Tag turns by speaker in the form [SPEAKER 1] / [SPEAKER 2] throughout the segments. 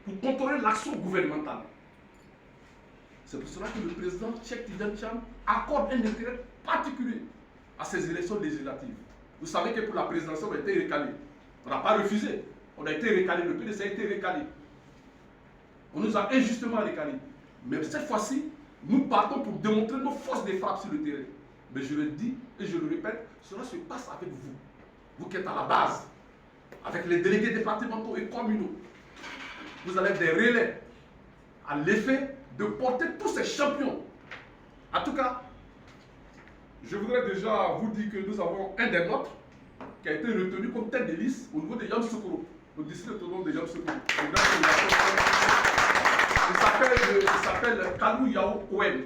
[SPEAKER 1] pour contrôler l'action gouvernementale. C'est pour cela que le président Cheikh Tidiane Cham accorde un intérêt particulier à ces élections législatives. Vous savez que pour la présidentielle, on a été recalé. On n'a pas refusé. On a été recalé. Le PDC a été recalé. On nous a injustement recalé. Mais cette fois-ci, nous partons pour démontrer nos forces de frappe sur le terrain. Mais je le dis et je le répète, cela se passe avec vous. Vous qui êtes à la base, avec les délégués départementaux et communaux. Vous allez être des relais à l'effet de porter tous ces champions. En tout cas, je voudrais déjà vous dire que nous avons un des nôtres qui a été retenu comme tête de liste au niveau de Yamoussoukro, le district autonome de Yamoussoukro. Il s'appelle Kalou Yao Owen.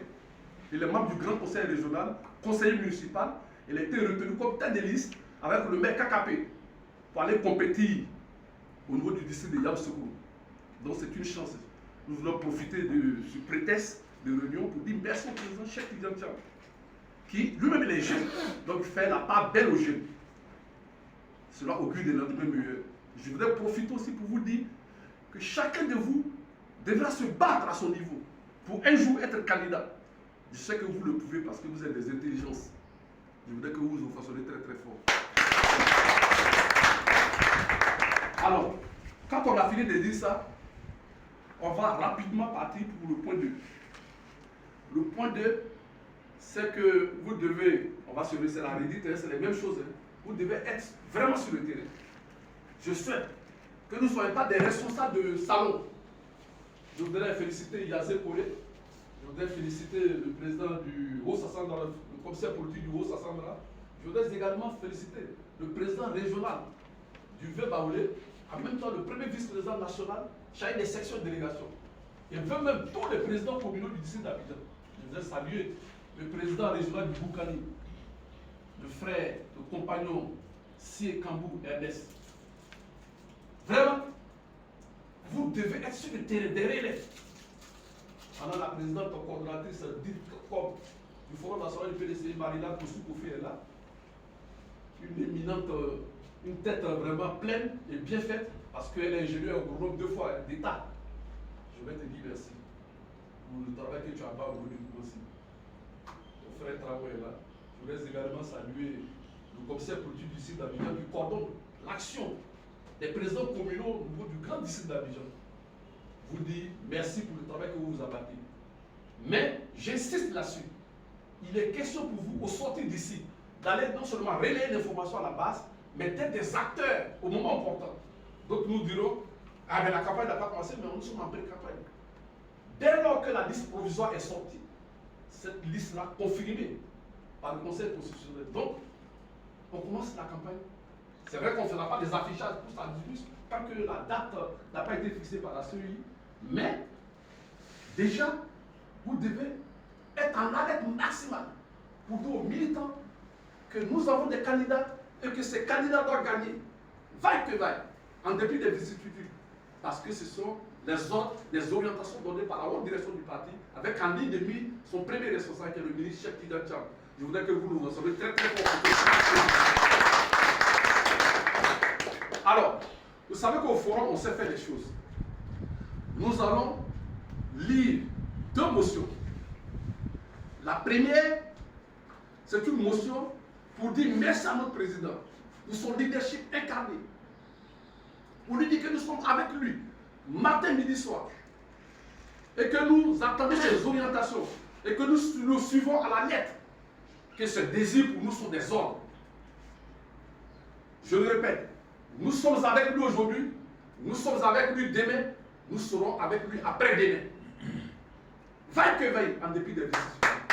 [SPEAKER 1] Il est membre du Grand Conseil régional, conseiller municipal. Il a été retenu comme tête de liste avec le maire KKP pour aller compétir au niveau du district de Yamoussoukro. Donc c'est une chance. Nous voulons profiter de ce prétexte de réunion pour dire merci au président Cheikh Tidiane Cham, qui lui-même est jeune, donc fait la part belle aux jeunes. Cela augure des lendemains meilleurs. Je voudrais profiter aussi pour vous dire que chacun de vous devra se battre à son niveau pour un jour être candidat. Je sais que vous le pouvez parce que vous êtes des intelligences. Je voudrais que vous vous façonnez très très fort. Alors, quand on a fini de dire ça, on va rapidement partir pour le point 2. Le point 2, c'est que vous devez, on va se laisser la redite, c'est les mêmes choses. Vous devez être vraiment sur le terrain. Je souhaite que nous ne soyons pas des responsables de salon. Je voudrais féliciter Yazé Kole, je voudrais féliciter le président du Haut-Sassandra, le commissaire politique du Haut-Sassandra. Je voudrais également féliciter le président régional du Vieux-Baoulé, en même temps le premier vice-président national, chacun des sections de délégation. Et même tous les présidents communaux du district d'Abidjan. Je voudrais saluer le président régional du Boukani, le frère, le compagnon Sie Kambou Ernest. Vraiment, vous devez être sur le terrain, derrière les. Pendant la présidente coordonnatrice dite comme du Forum national du PDC, Marina Koussou-Kofi est là. Une éminente, une tête vraiment pleine et bien faite, parce qu'elle est ingénieure agronome 2 fois d'État. Je vais te dire merci pour le travail que tu as bas au bout du coup aussi. Ton frère Traoré est là. Je voudrais également saluer le commissaire politique du district d'Abidjan qui coordonne l'action des présidents communaux au niveau du grand district d'Abidjan. Vous dis merci pour le travail que vous vous abattez. Mais j'insiste là-dessus. Il est question pour vous, au sortir d'ici, d'aller non seulement relayer l'information à la base, mais d'être des acteurs au moment important. Donc nous dirons, ah mais la campagne n'a pas commencé, mais nous sommes en pré-campagne. Dès lors que la liste provisoire est sortie, cette liste sera confirmée par le Conseil constitutionnel. Donc, on commence la campagne. C'est vrai qu'on ne fera pas des affichages pour ça, tant que la date n'a pas été fixée par la CEI, mais déjà, vous devez être en alerte maximale pour dire aux militants que nous avons des candidats et que ces candidats doivent gagner, vaille que vaille, en dépit des vicissitudes. Parce que ce sont les ordres, les orientations données par la haute direction du parti, avec en ligne de mire son premier responsable, qui est le ministre Cheikh Tidiane Cham. Je voudrais que vous nous recevez très très fort. Alors, vous savez qu'au forum, on sait faire des choses. Nous allons lire 2 motions. La première, c'est une motion pour dire merci à notre président pour son leadership incarné. Pour lui dire que nous sommes avec lui, matin, midi, soir. Et que nous attendons ses orientations. Et que nous suivons à la lettre. Que ce désir pour nous sont des ordres. Je le répète, nous sommes avec lui aujourd'hui, nous sommes avec lui demain, nous serons avec lui après-demain. Vaille que vaille, en dépit des vicissitudes.